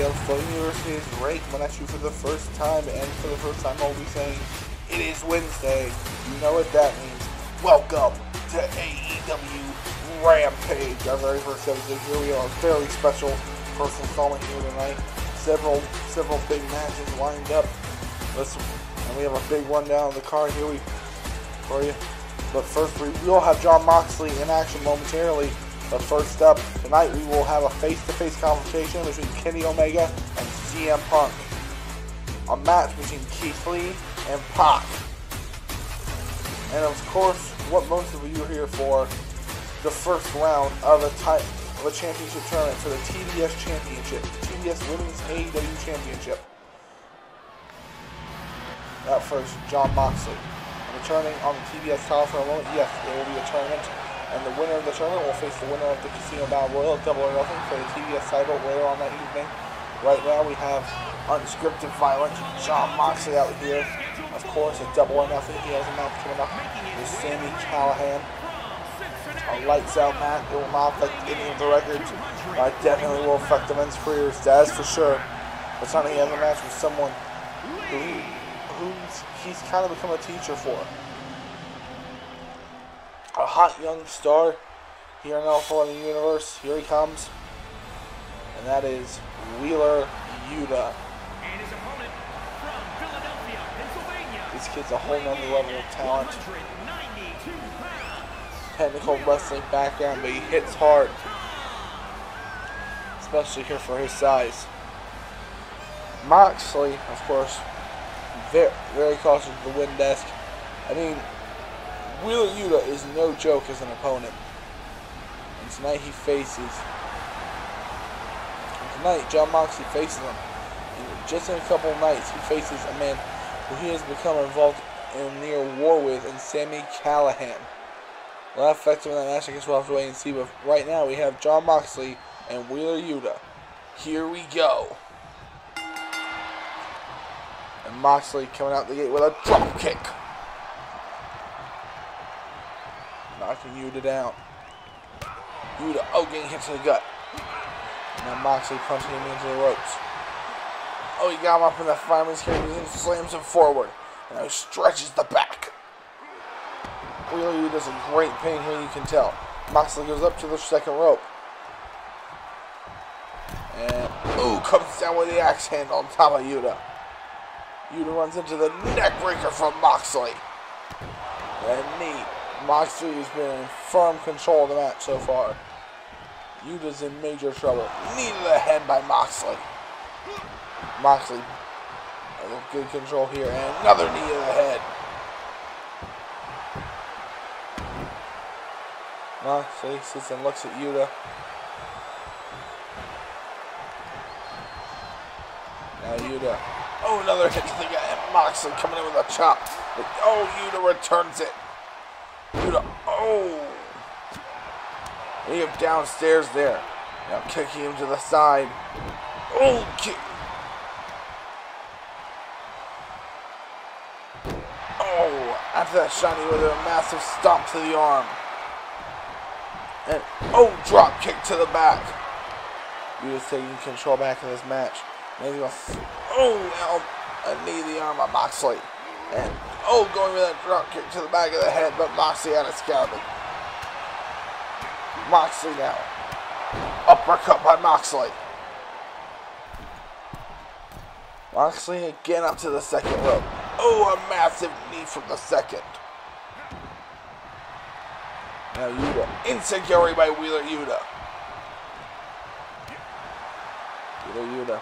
LS11 Universe is Ray coming at you for the first time, and for the first time I'll be saying, it is Wednesday. You know what that means. Welcome to AEW Rampage, our very first episode. Here we are, very special first installment here tonight. Several big matches lined up. And we have a big rundown of the card here for you. But first, we will have Jon Moxley in action momentarily. But first up, tonight we will have a face-to-face confrontation between Kenny Omega and CM Punk. A match between Keith Lee and Pac. And of course, what most of you are here for, the first round of a championship tournament for the TBS Championship. TBS Women's AEW Championship. Now first, Jon Moxley. Returning on the TBS title for a moment, yes, there will be a tournament. And the winner of the tournament will face the winner of the Casino Battle Royal, Double or Nothing, for the TBS title later on that evening. Right now we have unscripted, violent Jon Moxley out here. Of course, a Double or Nothing. He has a match coming up with Sami Callihan. A lights out match. It will not affect any of the records. It definitely will affect the men's careers, that's for sure. But tonight he has a match with someone who he's kind of become a teacher for. A hot young star here in LS11 Universe. Here he comes. And that is Wheeler Yuta. And his opponent from Philadelphia, Pennsylvania. This kid's a whole nother level of talent. 192 pounds. Technical wrestling background, but he hits hard. Especially here for his size. Moxley, of course, very cautious of the win desk. I mean, Wheeler Yuta is no joke as an opponent. And tonight Jon Moxley faces him. And just in a couple of nights, he faces a man who he has become involved in a near war with, in Sami Callihan. Will that affect him in that match? I guess we'll have to wait and see. But right now, we have Jon Moxley and Wheeler Yuta. Here we go. And Moxley coming out the gate with a drop kick. Knocking Yuta down. Yuta, getting hit to the gut. And now Moxley punching him into the ropes. Oh, he got him up in the fireman's carry and slams him forward. And now he stretches the back. Wheeler Yuta's in great pain here, you can tell. Moxley goes up to the second rope. And, comes down with the axe handle on top of Yuta. Yuta runs into the neck breaker from Moxley. And knee. Moxley has been in firm control of the match so far. Yuta's in major trouble. Knee to the head by Moxley. Moxley, a good control here, and another knee to the head. Moxley sits and looks at Yuta. Now Yuta. Another hit to the gut, and Moxley coming in with a chop. But, Yuta returns it. Yuta, he up downstairs there. Now kicking him to the side. Kick. After that shiny with a massive stomp to the arm. And, drop kick to the back. Yuta's taking control back in this match. And he's going, now a knee to the arm by Moxley. And, going with that drop kick to the back of the head, but Moxley had it scouted. Moxley now. Uppercut by Moxley. Moxley again up to the second rope. A massive knee from the second. Now Yuta. Insecurity by Wheeler Yuta. Wheeler Yuta.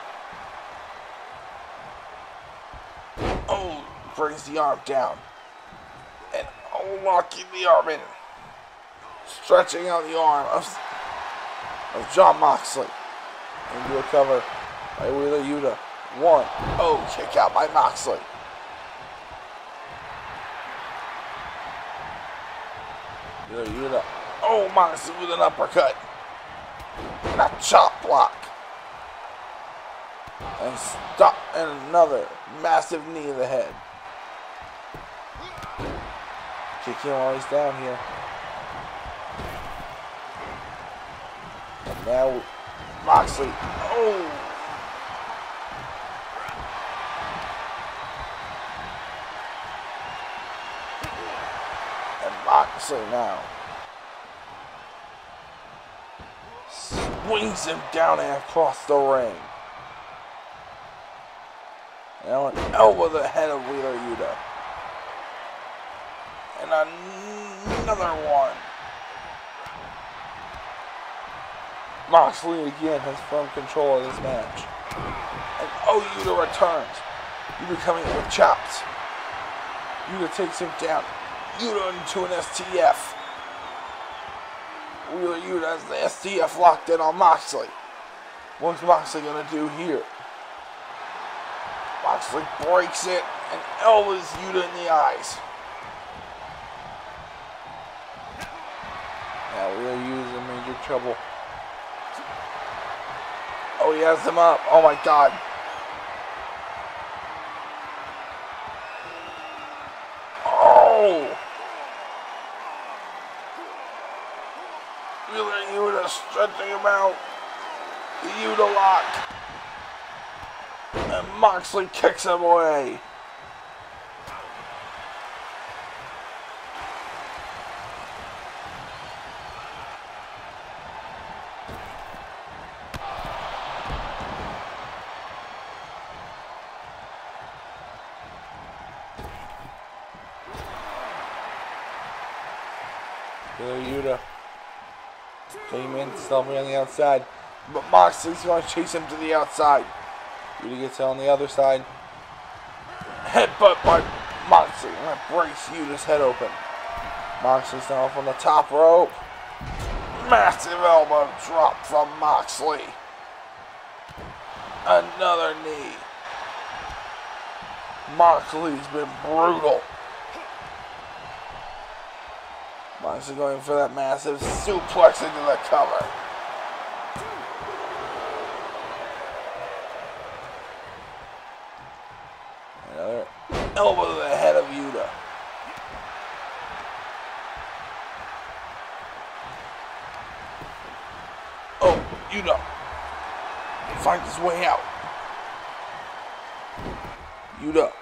Brings the arm down. And locking the arm in. Stretching out the arm of Jon Moxley. And do a cover by Wheeler Yuta. One. Kick out by Moxley. Wheeler Yuta. Moxley with an uppercut. And a chop block. And stop. And another massive knee to the head. Kick him while he's down here. And now Moxley. Moxley now. Swings him down and across the ring. Now an elbow to the head of Wheeler Yuta. And another one. Moxley again has firm control of this match. And Yuta returns. Yuta coming in with chops. Yuta takes him down. Yuta into an STF. Wheeler Yuta has the STF locked in on Moxley. What's Moxley gonna do here? Moxley breaks it and elbows Yuta in the eyes. Now Wheeler Yuta's in major trouble. Oh, he has him up. Oh my God. Oh! Wheeler Yuta stretching him out. The Yuta lock. And Moxley kicks him away. Wheeler Yuta came in, stumbling on the outside, but Moxley's going to chase him to the outside. Yuta gets on the other side. Headbutt by Moxley, and that breaks Yuta's head open. Moxley's now up on the top rope. Massive elbow drop from Moxley. Another knee. Moxley's been brutal. Moxley going for that massive suplex into the cover. Another elbow to the head of Yuta. Oh, Yuta finds his way out. Yuta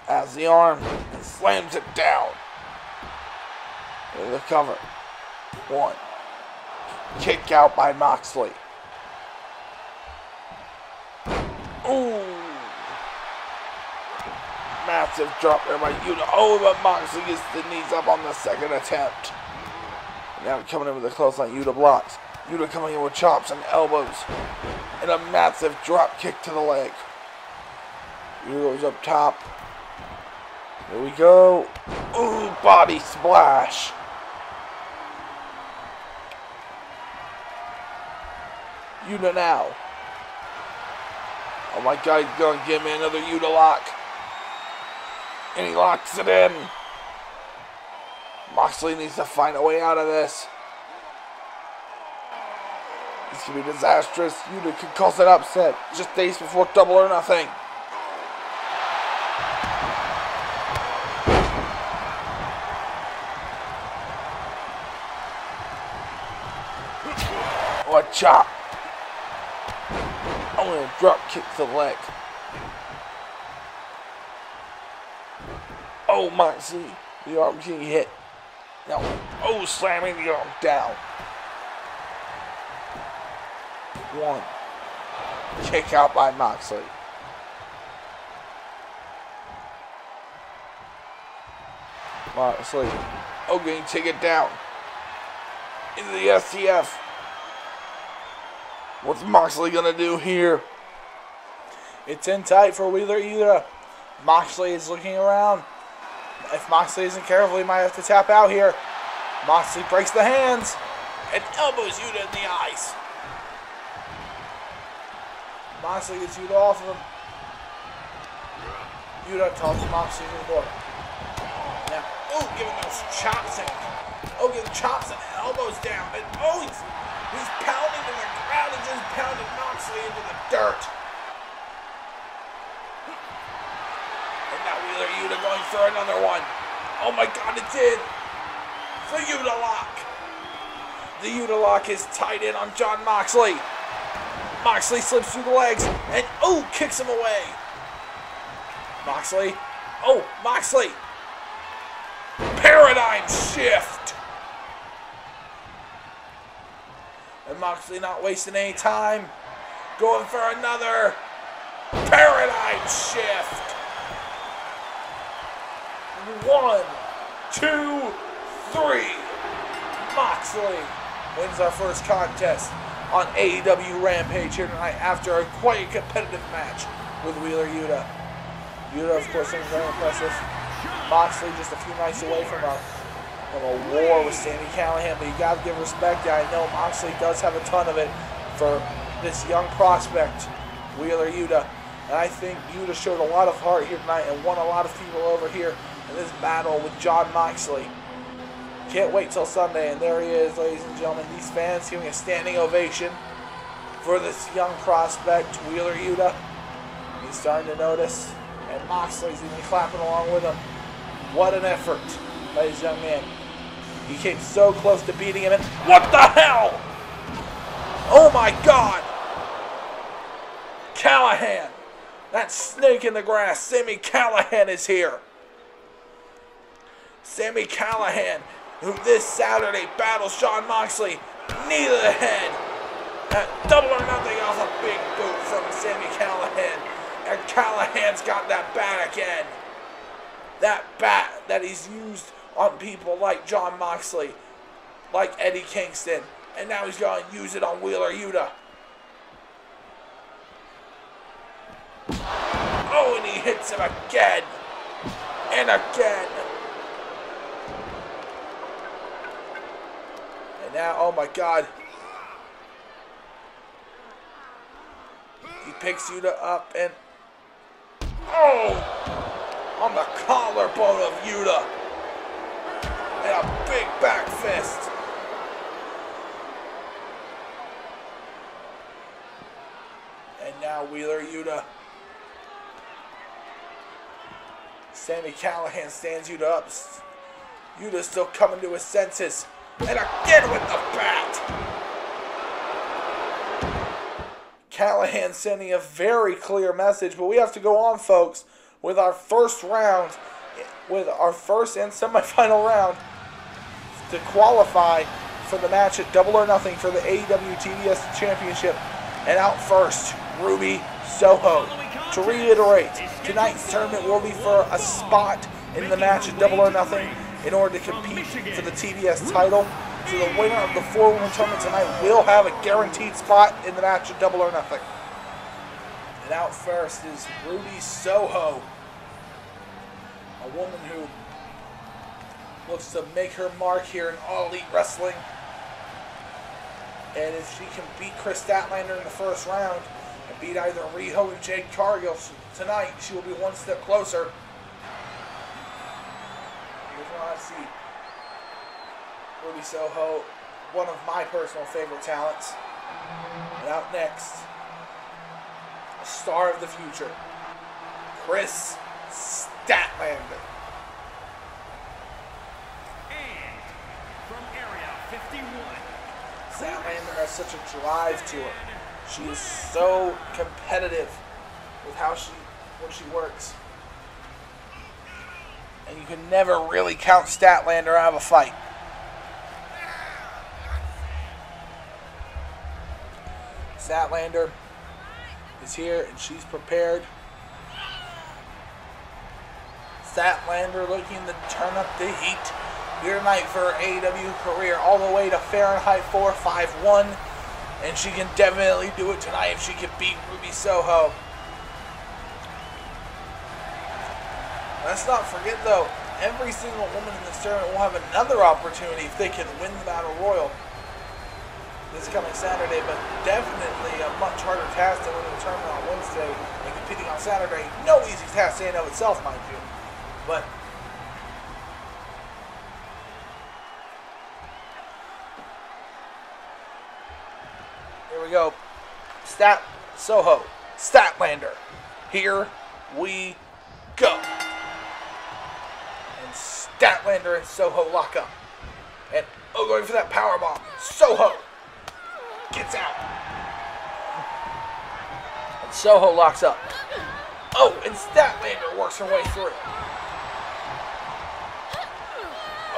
has the arm and slams it down. The cover. One. Kick out by Moxley. Ooh. Massive drop there by Yuta. Oh, but Moxley gets the knees up on the second attempt. Now coming in with a clothesline. Yuta blocks. Yuta coming in with chops and elbows. And a massive drop kick to the leg. Yuta goes up top. Here we go. Ooh, body splash. Yuta now. Oh my God, he's going to give me another Yuta lock. And he locks it in. Moxley needs to find a way out of this. This could be disastrous. Yuta could cause an upset just days before Double or Nothing. Oh, a chop. I'm going to drop kick to the leg. Oh, Moxley. The arm getting hit. Now, oh, slamming the arm down. One. Kick out by Moxley. Moxley. Oh, getting taken down. Into the STF. What's Moxley gonna do here? It's in tight for Wheeler Yuta. Moxley is looking around. If Moxley isn't careful, he might have to tap out here. Moxley breaks the hands and elbows Yuta in the eyes. Moxley gets Yuta off of him. Yuta tosses Moxley to the floor. Now, oh, giving those chops and getting chops and elbows down. And he's pounding in the ground and just pounding Moxley into the dirt. And now Wheeler Yuta going for another one. Oh my God, it did. The Yuta lock. The Yuta lock is tied in on Jon Moxley. Moxley slips through the legs and kicks him away. Moxley. Oh, Moxley. paradigm shift. And Moxley not wasting any time. Going for another paradigm shift. 1, 2, 3. Moxley wins our first contest on AEW Rampage here tonight after a quite competitive match with Wheeler Yuta. Yuta, of course, looking very impressive. Moxley just a few nights away from a war with Sami Callihan, but you got to give respect. I know Moxley does have a ton of it for this young prospect, Wheeler Yuta. And I think Yuta showed a lot of heart here tonight and won a lot of people over here in this battle with Jon Moxley. Can't wait till Sunday, and there he is, ladies and gentlemen. These fans giving a standing ovation for this young prospect, Wheeler Yuta. He's starting to notice, and Moxley's even clapping along with him. What an effort by this young man. He came so close to beating him, and what the hell? Oh my God! Callihan! That snake in the grass, Sami Callihan is here. Sami Callihan, who this Saturday battles Jon Moxley, knee to the head. That double or nothing off a big boot from Sami Callihan. And Callahan's got that bat again. That bat that he's used on people like Jon Moxley, like Eddie Kingston. And now he's going to use it on Wheeler Yuta. Oh, and he hits him again. And again. And now, oh my God. He picks Yuta up and... Oh! On the collarbone of Yuta. And a big back fist. And now Wheeler Yuta. Sami Callihan stands Yuta up. Yuta's still coming to his senses. And again with the bat. Callihan sending a very clear message, but we have to go on, folks, with our first round, with our first and semifinal round to qualify for the match at Double or Nothing for the AEW TBS Championship. And out first, Ruby Soho. To reiterate, tonight's tournament will be for a spot in the match at Double or Nothing in order to compete for the TBS title. So the winner of the 4-woman tournament tonight will have a guaranteed spot in the match at Double or Nothing. And out first is Ruby Soho, a woman who looks to make her mark here in All Elite Wrestling. And if she can beat Chris Statlander in the first round and beat either Riho or Jade Cargill tonight, she will be one step closer. Here's what I see. Ruby Soho, one of my personal favorite talents. And out next, a star of the future, Chris Statlander. And from Area 51. Statlander has such a drive to her. She is so competitive with when she works. And you can never really count Statlander out of a fight. Statlander is here and she's prepared. Statlander looking to turn up the heat here tonight for her AEW career all the way to Fahrenheit 451. And she can definitely do it tonight if she can beat Ruby Soho. Let's not forget though, every single woman in this tournament will have another opportunity if they can win the Battle Royal this coming Saturday, but definitely a much harder task than winning the tournament on Wednesday and competing on Saturday. No easy task in and of itself, mind you. But here we go. Soho. Statlander. Here we go. And Statlander and Soho lock up. And going for that powerbomb. Soho gets out. And Soho locks up. Oh, and Statlander works her way through.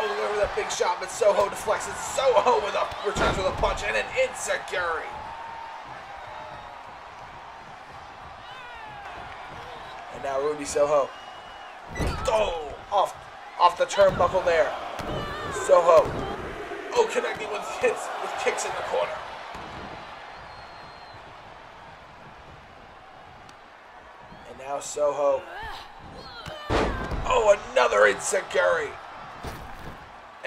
Oh, there was a big shot, but Soho deflects it. Soho returns with a punch and an insecurity. And now Ruby Soho. Oh, off the turnbuckle there. Soho. Oh, connecting with hits, with kicks in the corner. And now Soho. Oh, another insecurity.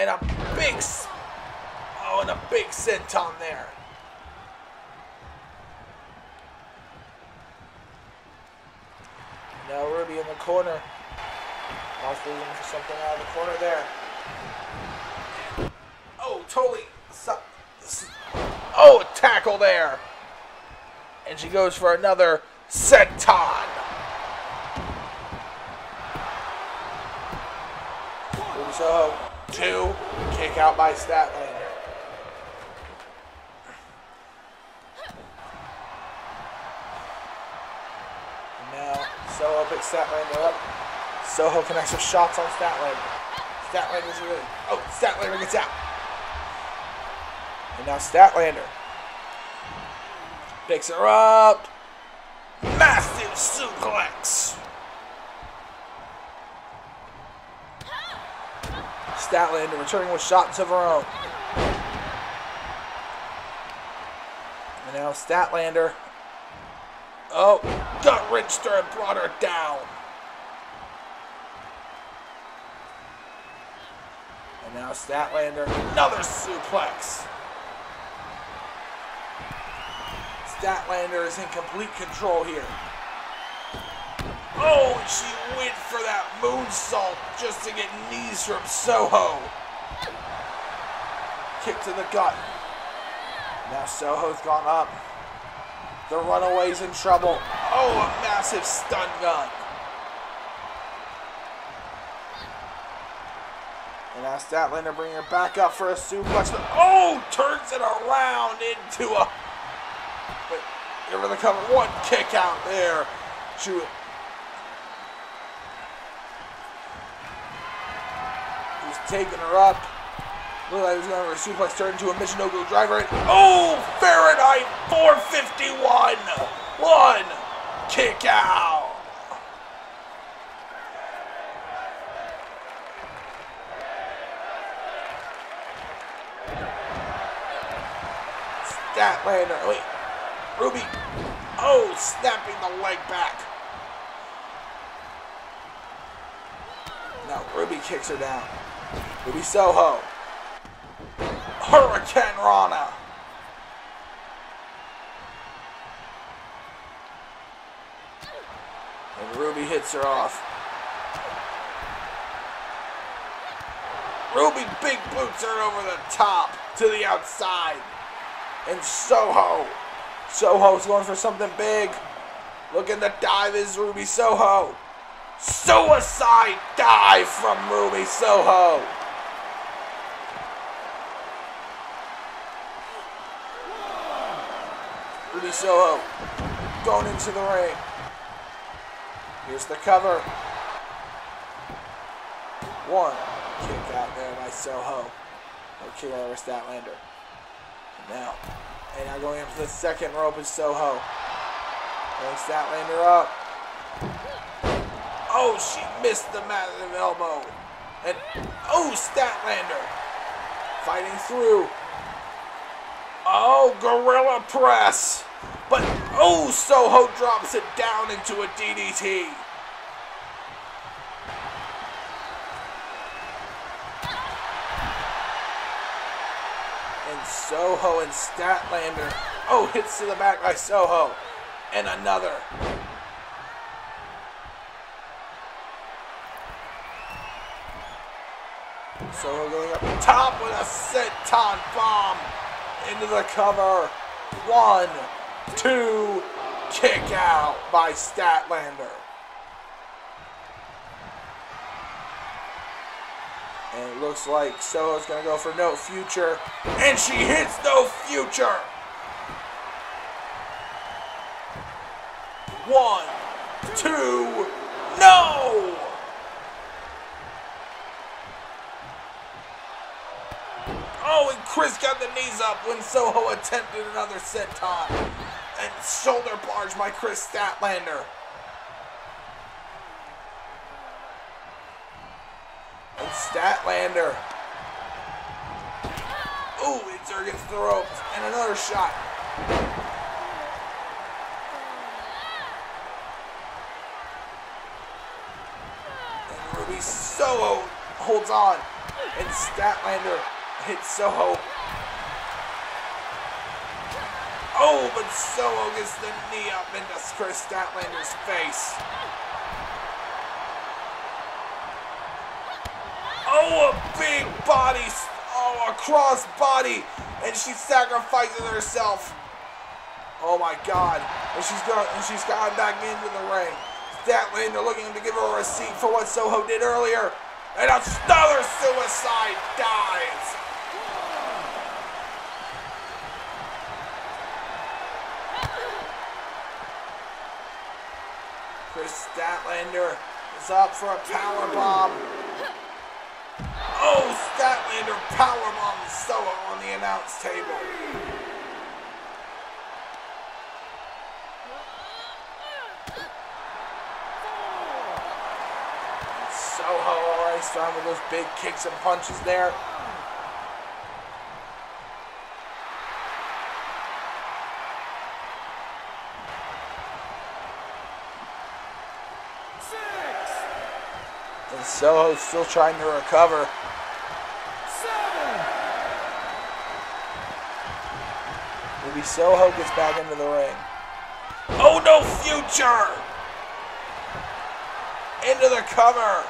And a big senton there. Now Ruby in the corner. Also looking for something out of the corner there. Oh, totally. Oh, a tackle there. And she goes for another senton. Ruby Soho. 2. Kick out by Statlander. And now Soho picks Statlander up. Soho connects with shots on Statlander. Statlander's really. Oh, Statlander gets out. And now Statlander picks her up. Massive suplex. Statlander returning with shots of her own. And now Statlander. Oh, gut wrenched her and brought her down. And now Statlander, another suplex. Statlander is in complete control here. Oh, and she went for that moonsault just to get knees from Soho. Kick to the gut. Now Soho's gone up. The Runaway's in trouble. Oh, a massive stun gun. And now Statlander bringing her back up for a suplex. Oh, turns it around into a... But give her the cover. One kick out there. He's taking her up. Looked like he was going for a suplex, turned into a Michinoku driver. Oh, Fahrenheit 451. One kick out. Statlander. Wait. Ruby. Oh, snapping the leg back. Now Ruby kicks her down. Ruby Soho. Hurricane Rana. And Ruby hits her off. Ruby big boots her over the top to the outside. And Soho's going for something big. Looking to dive is Ruby Soho. Suicide dive from Ruby Soho. Ruby Soho going into the ring. Here's the cover. One kick out there by Soho. No kick out over Statlander. And now going up to the second rope is Soho. Going Statlander up. Oh, she missed the massive elbow. And oh, Statlander fighting through. Oh, gorilla press. But oh, Soho drops it down into a DDT. And Soho and Statlander. Oh, hits to the back by Soho. And another. Soho going up top with a senton bomb into the cover. 1, 2, kick out by Statlander. And it looks like Soho's going to go for no future. And she hits no future. 1, 2, no! Oh, and Chris got the knees up when Soho attempted another senton. And shoulder barge by Chris Statlander. And Statlander. Ooh, Inzer gets the ropes. And another shot. And Ruby Soho holds on. And Statlander hits Soho. Oh, but Soho gets the knee up into Chris Statlander's face. Oh, a big body. Oh, a cross body. And she sacrifices herself. Oh my God. And she's gone back into the ring. Statlander looking to give her a receipt for what Soho did earlier. And another suicide dive. Chris Statlander is up for a powerbomb. Oh, Statlander powerbombs Soho on the announce table. Soho already starting with those big kicks and punches there. And Soho's still trying to recover. 7. Maybe Soho gets back into the ring. Oh no, future! Into the cover.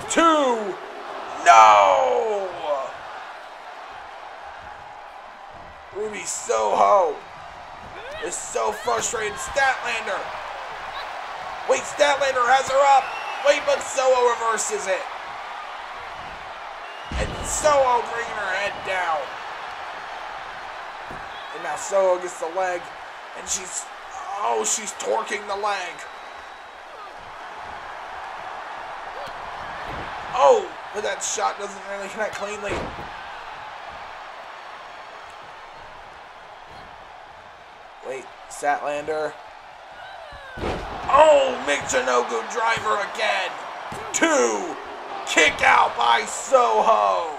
2. No! Ruby Soho is so frustrated. Statlander. Wait, Statlander has her up. Wait, but Soho reverses it. And Soho bringing her head down. And now Soho gets the leg. And she's torquing the leg. Oh, but that shot doesn't really connect cleanly. Wait, Statlander. Oh, Michinoku driver again. 2. Kick out by Soho.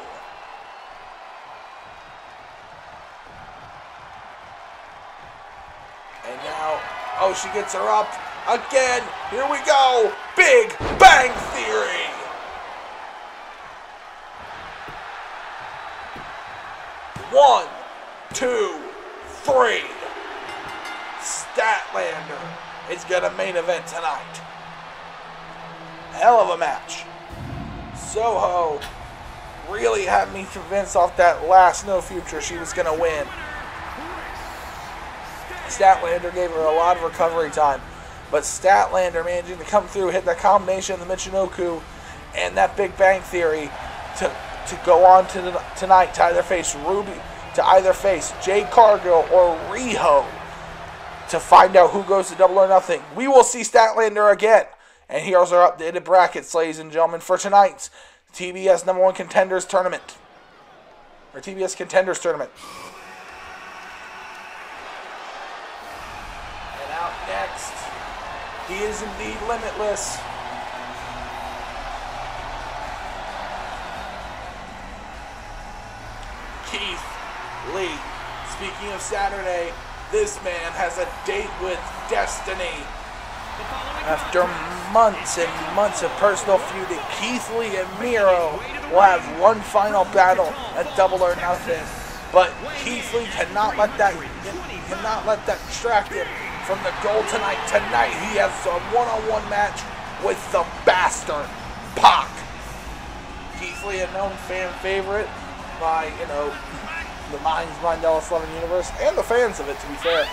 And now, oh, she gets her up again. Here we go. Big Bang Theory. One, 2, 3. Statlander is gonna main event tonight. Hell of a match. Soho really had me convinced off that last No Future she was gonna win. Statlander gave her a lot of recovery time, but Statlander managing to come through, hit the combination of the Michinoku and that Big Bang Theory to go on to tonight to either face Jade Cargill or Riho to find out who goes to Double or Nothing. We will see Statlander again. And here's our updated brackets, ladies and gentlemen, for tonight's TBS number 1 contenders tournament. Or TBS contenders tournament. And out next, he is indeed limitless. Keith Lee. Speaking of Saturday, this man has a date with destiny. After months and months of personal feuding, Keith Lee and Miro will have one final battle at Double or Nothing. But Keith Lee cannot let that distract him from the goal tonight. Tonight he has a one-on-one match with the bastard Pac. Keith Lee, a known fan favorite by, the minds behind LS11 Universe and the fans of it, to be fair.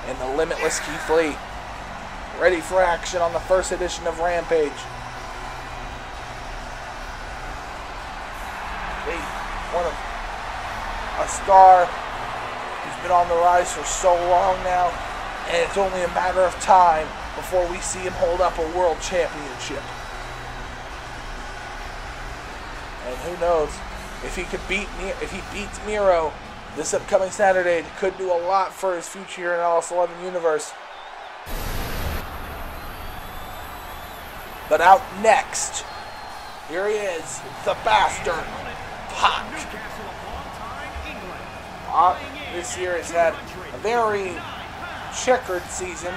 And the limitless Keith Lee, ready for action on the first edition of Rampage. A star who's been on the rise for so long now, and it's only a matter of time before we see him hold up a world championship. And who knows if he beats Miro this upcoming Saturday, it could do a lot for his future here in LS11 Universe. But out next, here he is, the bastard, Pac. Pac this year has had a very checkered season.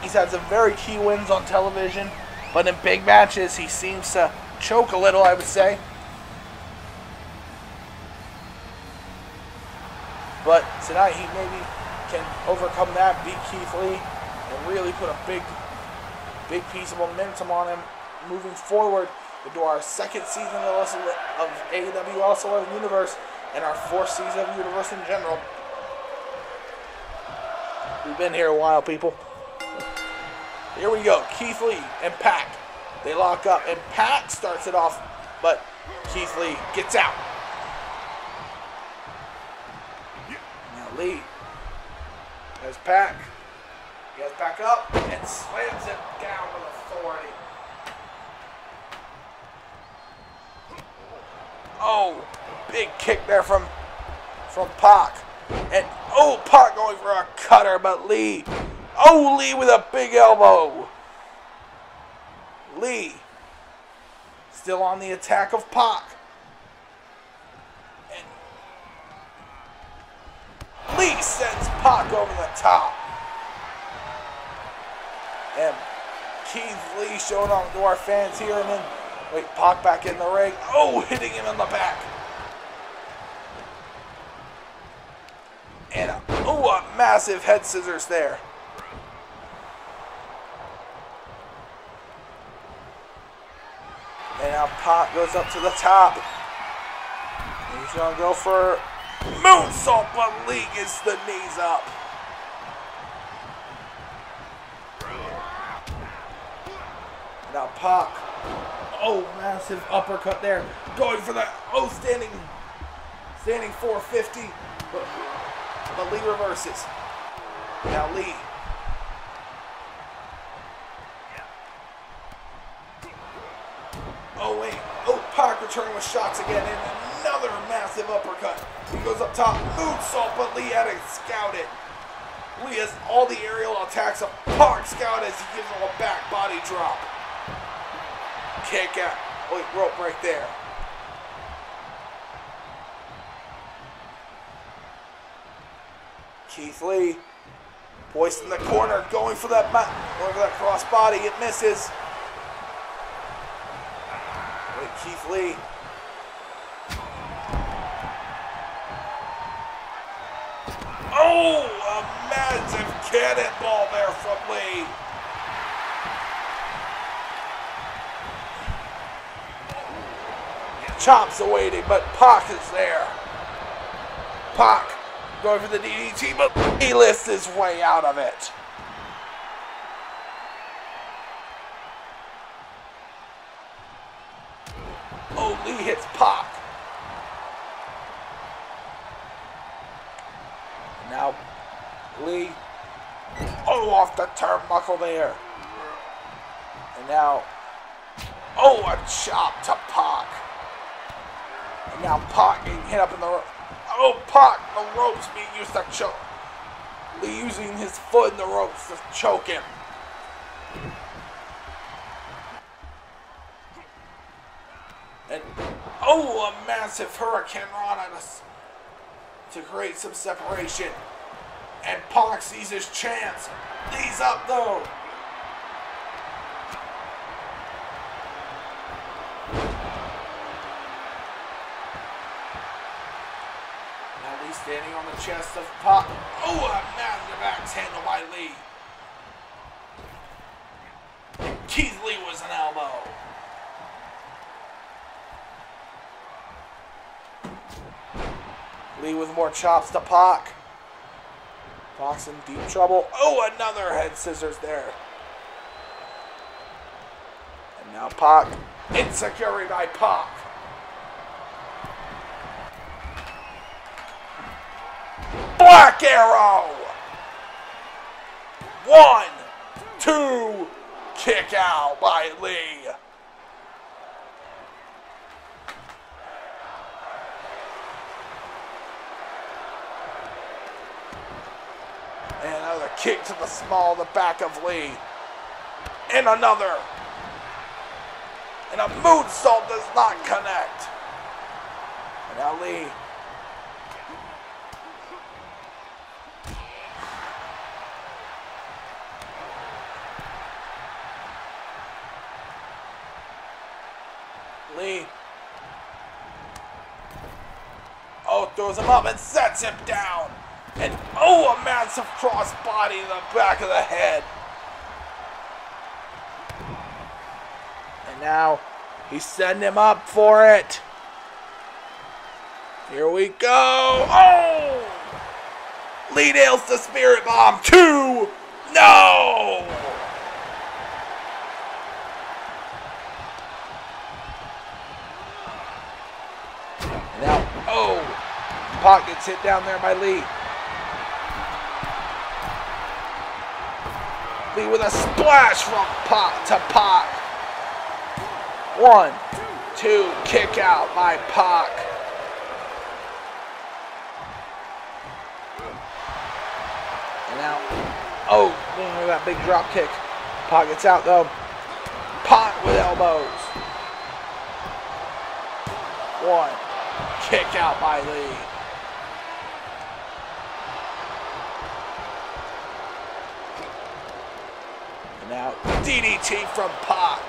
He's had some very key wins on television, but in big matches he seems to choke a little, I would say. But tonight he maybe can overcome that, beat Keith Lee, and really put a big piece of momentum on him moving forward into our second season of AEW LS11 Universe and our fourth season of Universe in general. We've been here a while, people. Here we go, Keith Lee and Pac. They lock up, and Pac starts it off, but Keith Lee gets out. Now Lee has Pac. He has Pac up and slams it down with authority. Oh, big kick there from Pac. And oh, Pac going for a cutter, but Lee. Oh, Lee with a big elbow. Lee still on the attack of Pac. And Lee sends Pac over the top. And Keith Lee showing on to our fans here, and then Pac back in the ring. Oh, hitting him in the back. And a massive head scissors there. And now Pac goes up to the top. And he's going to go for moonsault, but Lee gets the knees up. Now Pac. Oh, massive uppercut there. Going for that. Oh, standing 450. But Lee reverses. Now Lee. Oh, wait. Oh, Pac returning with shots again. And another massive uppercut. He goes up top. Moonsault, but Lee had it scouted. Lee has all the aerial attacks of Pac scout as he gives him a back body drop. Kick out. Wait, rope right there. Keith Lee, hoist in the corner, going for that cross body. It misses. Wait, Keith Lee. Oh, a massive cannonball there from Lee. Chops awaiting, but Pac is there. Pac going for the DDT, but he lifts his way out of it. Oh, Lee hits Pac. Now, Lee, oh, off the turnbuckle there. And now, oh, a chop to Pac. And now Pac getting hit up in the rope. Oh, Pac, the ropes being used to choke. Lee using his foot in the ropes to choke him. And, oh, a massive Hurricane Rana to create some separation. And Pac sees his chance. Lee's up, though. Standing on the chest of Pac. Oh, a massive axe handle by Lee. And Keith Lee was an elbow. Lee with more chops to Pac. Pac's in deep trouble. Oh, another head scissors there. And now Pac. Insecurity by Pac. Black Arrow! 1, 2, kick out by Lee. kick to the small of the back of Lee. And another. And a moonsault does not connect. And now Lee. Lee. Oh, throws him up and sets him down. And oh, a massive crossbody in the back of the head. And now he's setting him up for it. Here we go. Oh! Lee nails the spirit bomb. 2. No! And now, oh! Pac gets hit down there by Lee. Lee with a splash from Pac to Pac. 1, 2, kick out by Pac. And now, oh, look at that big drop kick. Pac gets out though. Pac with elbows. 1, kick out by Lee. And now, DDT from Pac.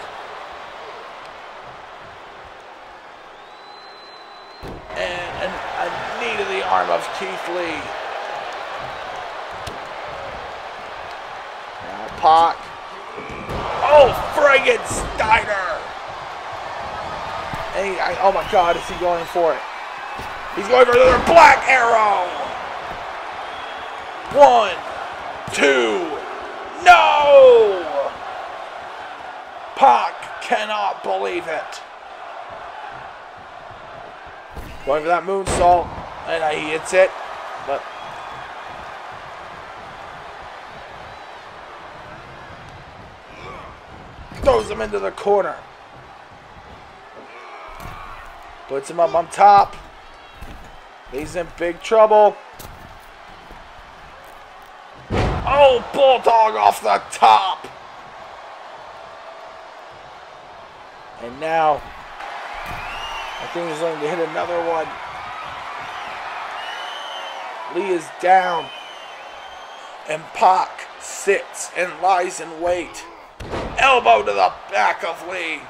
And a knee to the arm of Keith Lee. Now Pac. Oh, friggin' Steiner. And oh my God, is he going for it? He's going for another black arrow. 1, 2, no! Pac cannot believe it. Going for that moonsault, and he hits it, but throws him into the corner. Puts him up on top. He's in big trouble. Oh, bulldog off the top. And now I think he's going to hit another one. Lee is down. And Pac sits and lies in wait. Elbow to the back of Lee.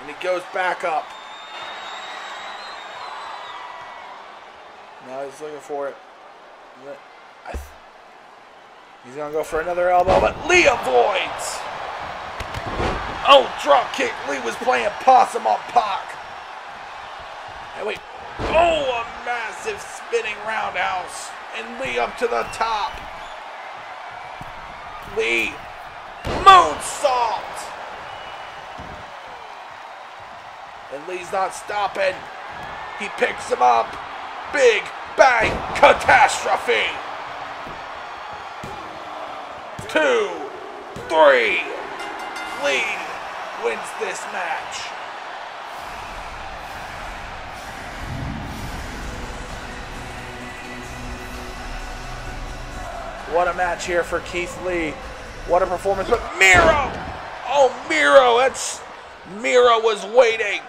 And he goes back up. Now he's looking for it. He's going to go for another elbow, but Lee avoids. Oh, drop kick. Lee was playing possum on Pac. And wait. Oh, a massive spinning roundhouse. And Lee up to the top. Lee. Moonsault. And Lee's not stopping. He picks him up. Big bang catastrophe. 2, 3. Lee wins this match. What a match here for Keith Lee. What a performance. But Miro! Oh, Miro. Miro was waiting.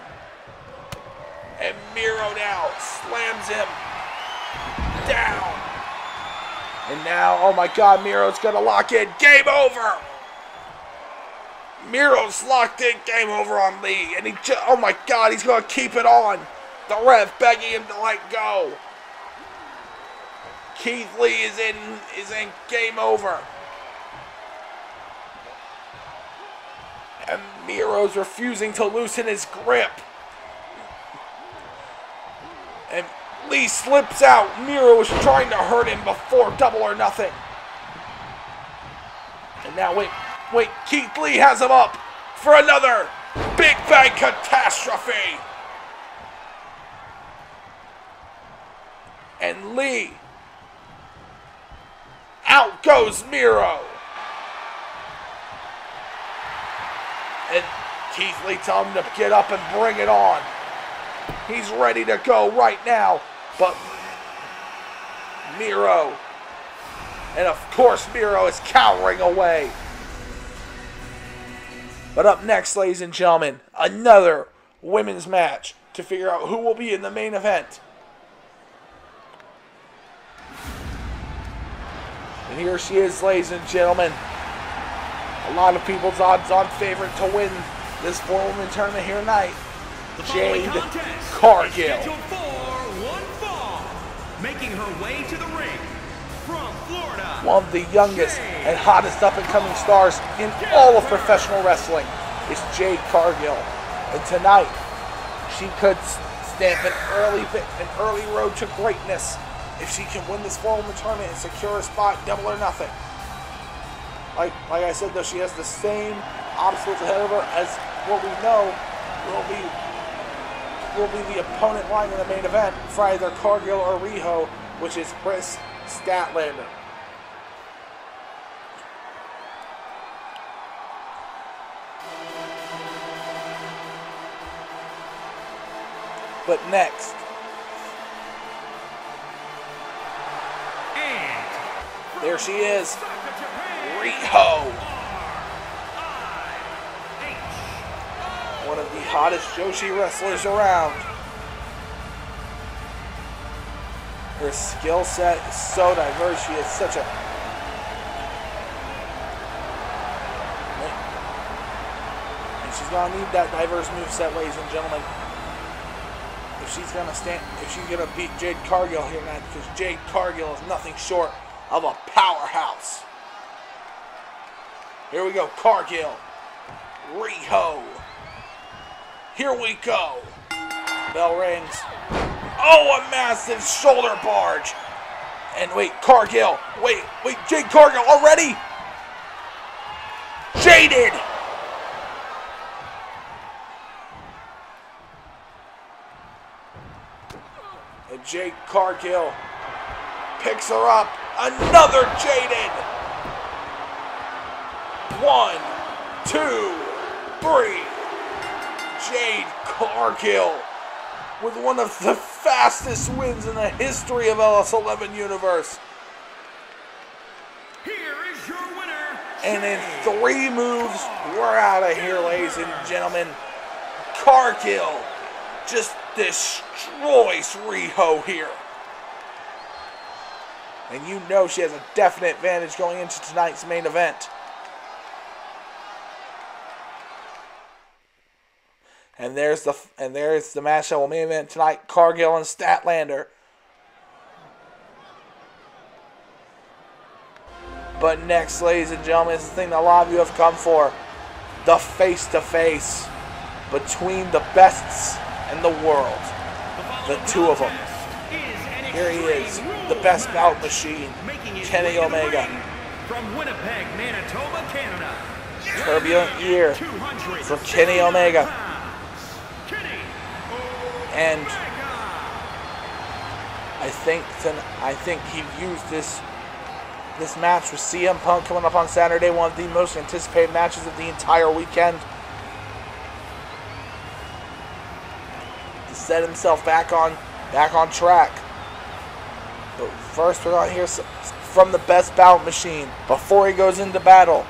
And Miro now slams him down. And now, oh my God, Miro's going to lock in. Game over. Miro's locked in. Game over on Lee. And oh my God, he's going to keep it on. The ref begging him to let go. Keith Lee is in game over. And Miro's refusing to loosen his grip. And Lee slips out. Miro was trying to hurt him before Double or Nothing. And now, wait, Keith Lee has him up for another Big Bang catastrophe. And Lee. Out goes Miro. And Keith Lee tells him to get up and bring it on. He's ready to go right now. But Miro And of course, Miro is cowering away. But up next, ladies and gentlemen, another women's match to figure out who will be in the main event. And here she is, ladies and gentlemen. A lot of people's odds-on favorite to win this four-woman tournament here tonight. Jade Cargill. Making her way to the ring from Florida. One of the youngest and hottest up-and-coming stars in all of professional wrestling is Jade Cargill. And tonight, she could stamp an early road to greatness if she can win this four-woman tournament and secure a spot, double or nothing. Like I said, though, she has the same obstacles ahead of her as what we know will be the opponent line in the main event for either Cargill or Riho, which is Chris Statlander. But next, there she is, Riho. One of the hottest Joshi wrestlers around. Her skill set is so diverse. She is such a... And she's going to need that diverse moveset, ladies and gentlemen. If she's going to beat Jade Cargill here tonight, because Jade Cargill is nothing short of a powerhouse. Here we go, Cargill. Riho. Here we go. Bell rings. Oh, a massive shoulder barge. And wait, Cargill. Wait, Jade Cargill already? Jaded. And Jade Cargill picks her up. Another Jaded. 1, 2, 3. Jade Cargill with one of the fastest wins in the history of LS11 Universe. Here is your winner. And in 3 moves, we're out of here, ladies and gentlemen. Cargill just destroys Riho here. And you know she has a definite advantage going into tonight's main event. And there's the match that will main event tonight, Cargill and Statlander. But next, ladies and gentlemen, is the thing that a lot of you have come for. The face-to-face between the bests in the world. The two of them. Here he is, the best bout machine, Kenny Omega. From Winnipeg, Manitoba, Canada. Turbulent year for Kenny Omega. And I think he used this match with CM Punk coming up on Saturday, one of the most anticipated matches of the entire weekend, to set himself back on track. But first, we're going to hear from the best bout machine before he goes into battle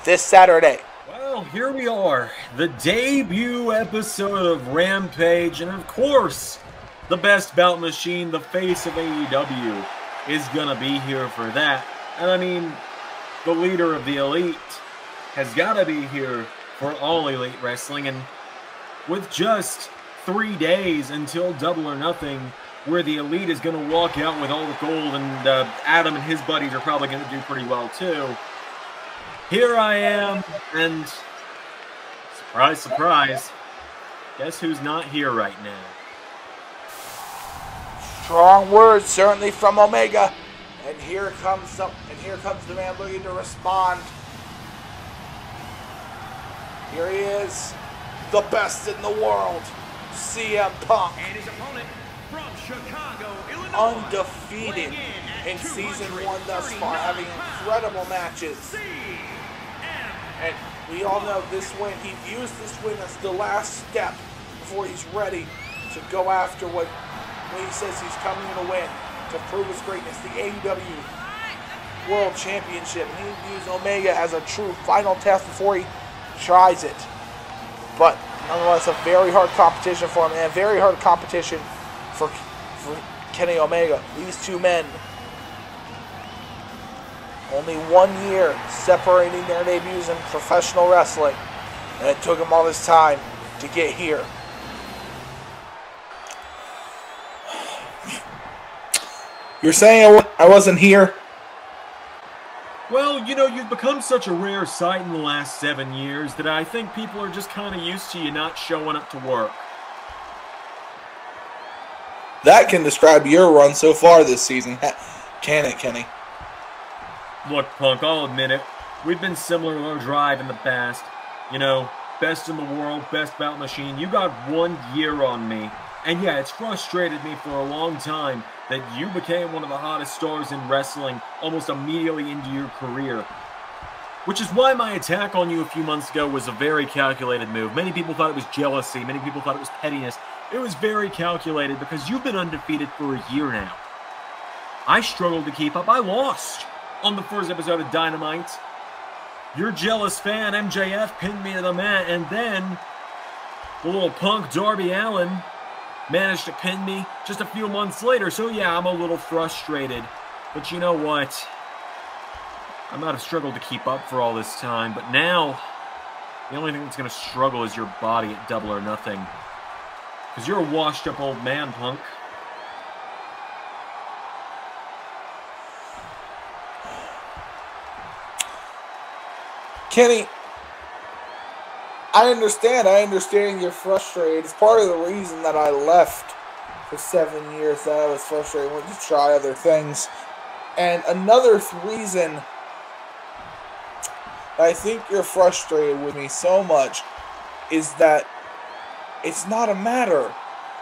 this Saturday. Well, here we are, the debut episode of Rampage, and of course, the best bout machine, the face of AEW, is gonna be here for that. And I mean, the leader of the Elite has gotta be here for all Elite Wrestling, and with just 3 days until Double or Nothing, where the Elite is gonna walk out with all the gold, and Adam and his buddies are probably gonna do pretty well too. Here I am, and surprise, surprise, guess who's not here right now? Strong words, certainly from Omega, and here comes the man looking to respond. Here he is, the best in the world, CM Punk, And his opponent from Chicago, Illinois. undefeated in season 1 thus far, having incredible matches. And we all know this win, he views this win as the last step before he's ready to go after when he says he's coming to win, to prove his greatness. The AEW World Championship. He views Omega as a true final test before he tries it. But nonetheless, a very hard competition for him, and a very hard competition for Kenny Omega. These two men, only 1 year separating their debuts in professional wrestling, and it took them all this time to get here. You're saying I wasn't here? Well, you know, you've become such a rare sight in the last 7 years that I think people are just kind of used to you not showing up to work. That can describe your run so far this season. Can it, Kenny? Look, Punk, I'll admit it. We've been similar in our drive in the past. You know, best in the world, best bout machine. You got 1 year on me. And yeah, it's frustrated me for a long time that you became one of the hottest stars in wrestling almost immediately into your career. Which is why my attack on you a few months ago was a very calculated move. Many people thought it was jealousy. Many people thought it was pettiness. It was very calculated because you've been undefeated for a year now. I struggled to keep up. I lost on the first episode of Dynamite. Your jealous fan, MJF, pinned me to the mat, and then the little punk Darby Allin managed to pin me just a few months later. So yeah, I'm a little frustrated. But you know what? I might have struggled to keep up for all this time, but now the only thing that's going to struggle is your body at Double or Nothing. Because you're a washed-up old man, Punk. Kenny, I understand you're frustrated. It's part of the reason that I left for 7 years, that I was frustrated, went to try other things. And another reason I think you're frustrated with me so much is that it's not a matter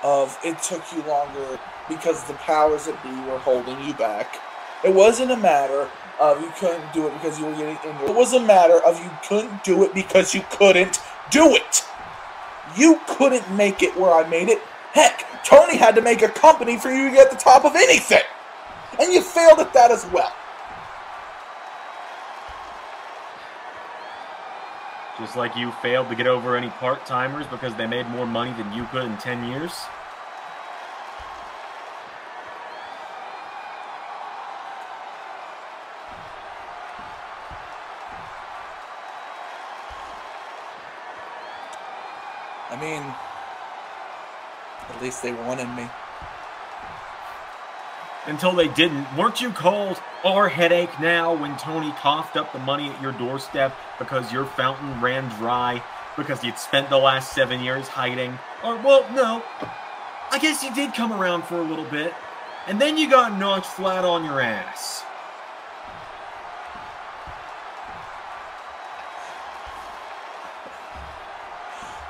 of it took you longer because the powers that be were holding you back. It wasn't a matter of you couldn't do it because you were getting injured. It was a matter of you couldn't do it because you couldn't do it. You couldn't make it where I made it. Heck, Tony had to make a company for you to get to the top of anything. And you failed at that as well. Just like you failed to get over any part-timers because they made more money than you could in 10 years? I mean, at least they wanted me. Until they didn't. Weren't you called our headache now when Tony coughed up the money at your doorstep because your fountain ran dry because you'd spent the last 7 years hiding? Or, well, no. I guess you did come around for a little bit. And then you got knocked flat on your ass.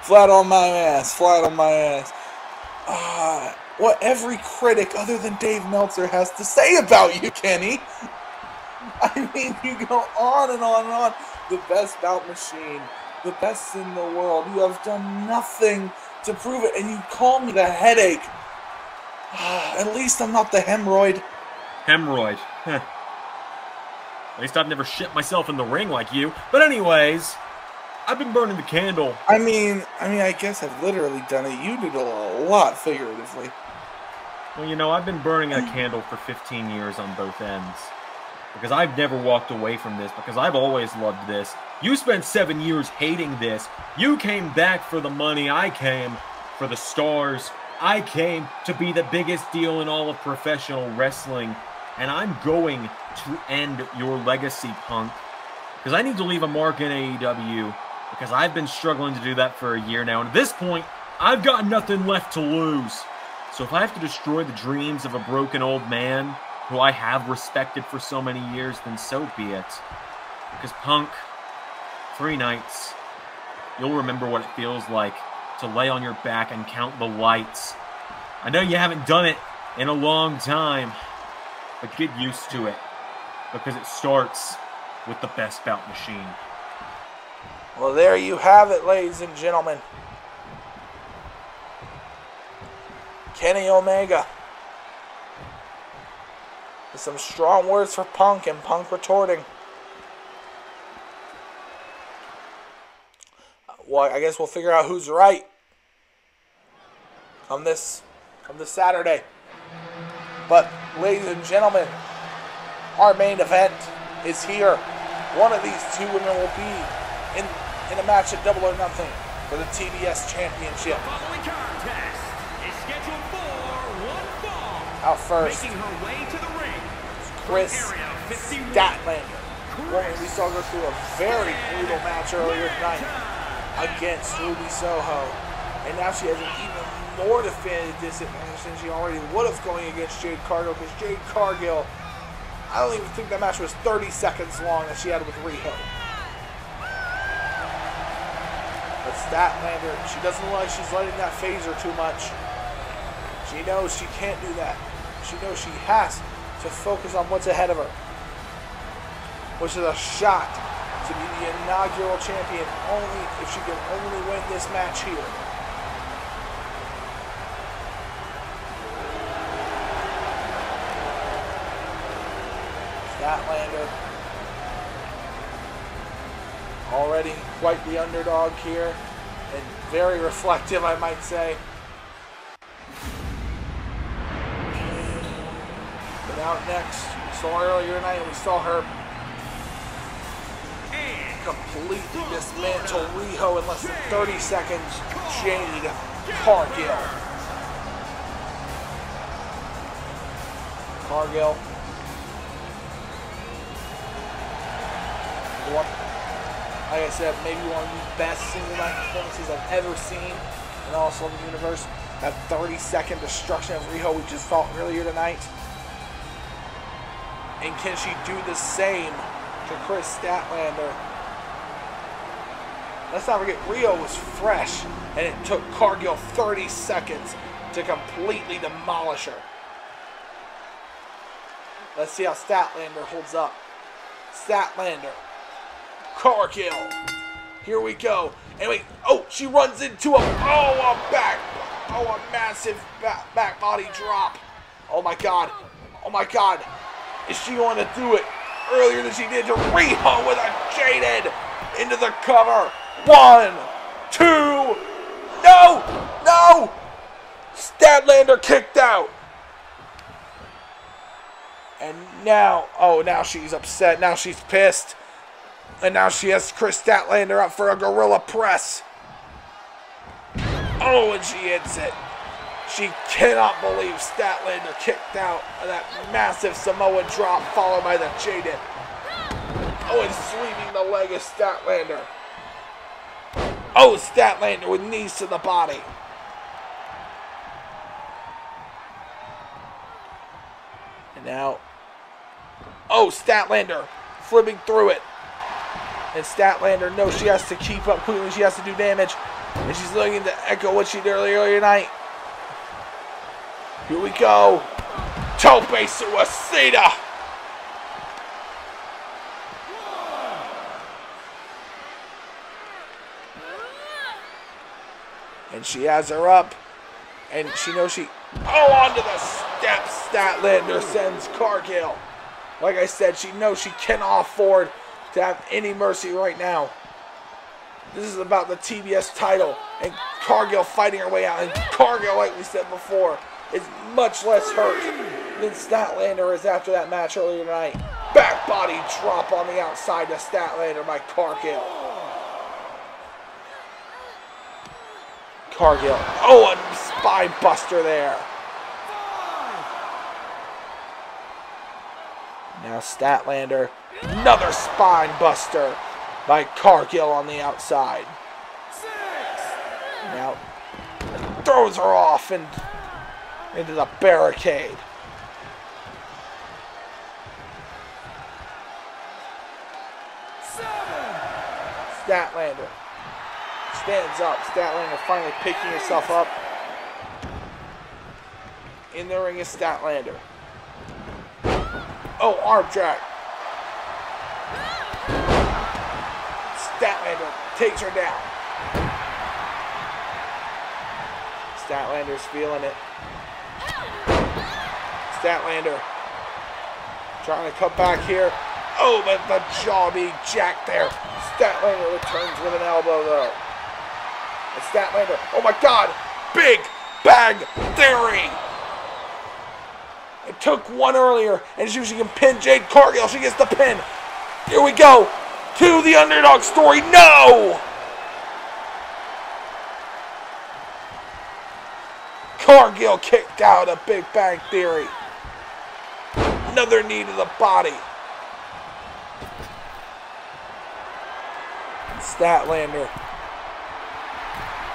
Flat on my ass. Flat on my ass. What every critic other than Dave Meltzer has to say about you, Kenny. I mean, you go on and on and on. The best bout machine. The best in the world. You have done nothing to prove it, and you call me the headache. At least I'm not the hemorrhoid. Hemorrhoid. Huh. At least I've never shit myself in the ring like you. But anyways, I've been burning the candle. I mean, I guess I've literally done it. You did a lot figuratively. Well, you know, I've been burning a candle for 15 years on both ends. Because I've never walked away from this, because I've always loved this. You spent 7 years hating this. You came back for the money. I came for the stars. I came to be the biggest deal in all of professional wrestling. And I'm going to end your legacy, Punk. Because I need to leave a mark in AEW. Because I've been struggling to do that for a year now. And at this point, I've got nothing left to lose. So if I have to destroy the dreams of a broken old man who I have respected for so many years, then so be it. Because Punk, 3 nights, you'll remember what it feels like to lay on your back and count the lights. I know you haven't done it in a long time, but get used to it. Because it starts with the best bout machine. Well, there you have it, ladies and gentlemen. Kenny Omega. Some strong words for Punk, and Punk retorting. Well, I guess we'll figure out who's right on this Saturday. But, ladies and gentlemen, our main event is here. One of these two women will be in a match at Double or Nothing for the TBS Championship. The following contest is scheduled for one fall. Out first, Making her way to the ring. Chris Area 51. Statlander. Woman we saw go through a very brutal match earlier tonight against Ruby Soho. And now she has an even more definitive disadvantage than she already would have going against Jade Cargill, because Jade Cargill, I don't even think that match was 30 seconds long that she had with Riho. But Statlander, she doesn't look like she's letting that phase her too much. She knows she can't do that. She knows she has to focus on what's ahead of her, which is a shot to be the inaugural champion only if she can only win this match here. Statlander already quite the underdog here, and very reflective, I might say. But out next, we saw her earlier tonight, and we saw her completely dismantle Riho in less than 30 seconds. Jade Cargill. Cargill. Like I said, maybe one of the best single night performances I've ever seen in all of the universe. That 30-second destruction of Riho we just saw earlier tonight. And can she do the same to Chris Statlander? Let's not forget, Riho was fresh, and it took Cargill 30 seconds to completely demolish her. Let's see how Statlander holds up. Statlander. Cargill. Here we go. And wait, oh, she runs into a massive back body drop. Oh my God. Oh my God. Is she going to do it earlier than she did to Riho with a Jaded into the cover? 1, 2, no! Statlander kicked out. And now, now she's upset. Now she's pissed. And now she has Chris Statlander up for a gorilla press. Oh, and she hits it. She cannot believe Statlander kicked out of that massive Samoa drop followed by the Jaded. Oh, and sweeping the leg of Statlander. Oh, Statlander with knees to the body. And now, Statlander flipping through it. And Statlander knows she has to keep up quickly. She has to do damage. And she's looking to echo what she did earlier tonight. Here we go. Tope Suicida. And she has her up. And she knows she... onto the steps. Statlander sends Cargill. Like I said, she knows she cannot afford to have any mercy right now. This is about the TBS title, and Cargill fighting her way out. And Cargill, like we said before, is much less hurt than Statlander is after that match earlier tonight. Back body drop on the outside to Statlander by Cargill. Cargill, a spine buster there. Now Statlander, another spine buster by Cargill on the outside. Now throws her off and into the barricade. Statlander stands up. Statlander finally picking herself up. In the ring is Statlander. Arm drag. Statlander takes her down. Statlander's feeling it. Statlander trying to come back here. Oh, but the jaw being jacked there. Statlander returns with an elbow, though. And Statlander, oh my God, Big Bang Theory. It took one earlier, and she can pin Jade Cargill. She gets the pin. Here we go to the underdog story. No! Cargill kicked out of Big Bang Theory. Another knee to the body. Statlander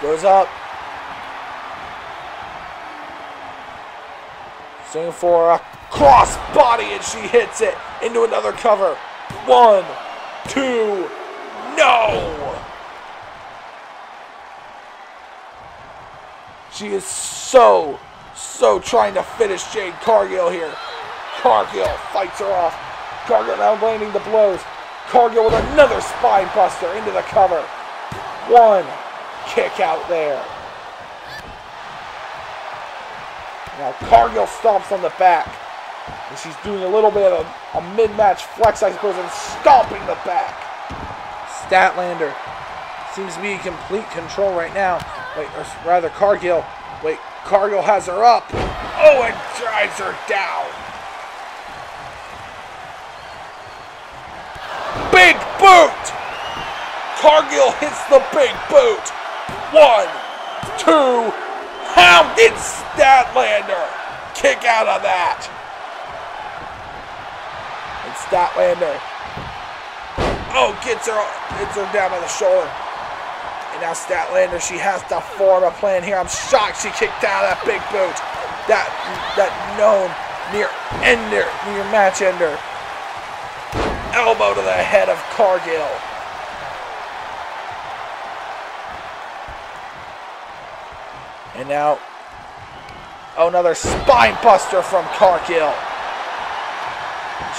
goes up. Swinging for a cross body, and she hits it into another cover. 1, 2, no! She is so trying to finish Jade Cargill here. Cargill fights her off. Cargill now landing the blows. Cargill with another spine buster into the cover. 1 kick out there. Now Cargill stomps on the back. And she's doing a little bit of a mid-match flex, I suppose, and stomping the back. Statlander seems to be in complete control right now. Wait, or rather Cargill. Wait, Cargill has her up. Oh, and drives her down. Big boot! Cargill hits the big boot. 1, 2, pounded Statlander. Kick out of that. And Statlander, oh, gets her down on the shoulder. And now Statlander, she has to form a plan here. I'm shocked she kicked out of that big boot. That known near match ender. Elbow to the head of Cargill. And now, oh, another spine buster from Cargill.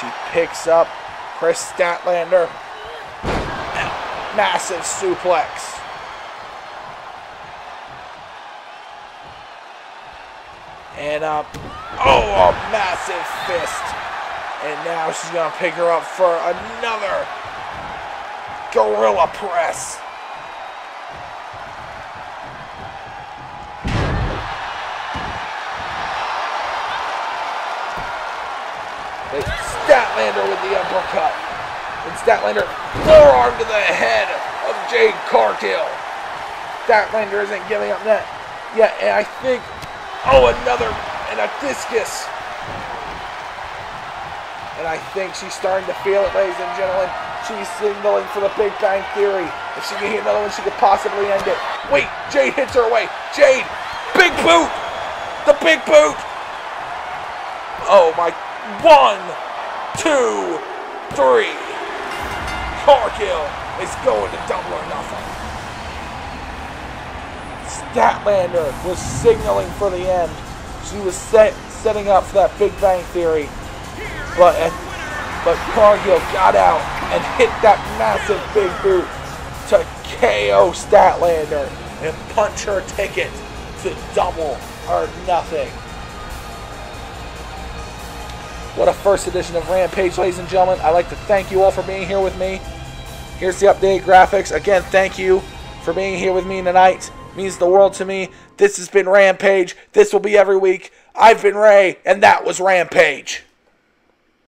She picks up Chris Statlander. Massive suplex. And up. Oh, a massive fist. And now she's going to pick her up for another gorilla press. Statlander with the uppercut. And Statlander forearm to the head of Jade Cargill. Statlander isn't giving up that yet. And I think, oh, another, and a discus. And I think she's starting to feel it, ladies and gentlemen. She's signaling for the Big Bang Theory. If she can hit another one, she could possibly end it. Wait, Jade hits her away. Jade, big boot. The big boot. Oh my, 1, 2, 3. Cargill is going to double or nothing. Statlander was signaling for the end. She was setting up for that Big Bang Theory. But Cargill got out and hit that massive big boot to KO Statlander and punch her ticket to double or nothing. What a first edition of Rampage, ladies and gentlemen. I'd like to thank you all for being here with me. Here's the updated graphics. Again, thank you for being here with me tonight. It means the world to me. This has been Rampage. This will be every week. I've been Ray, and that was Rampage.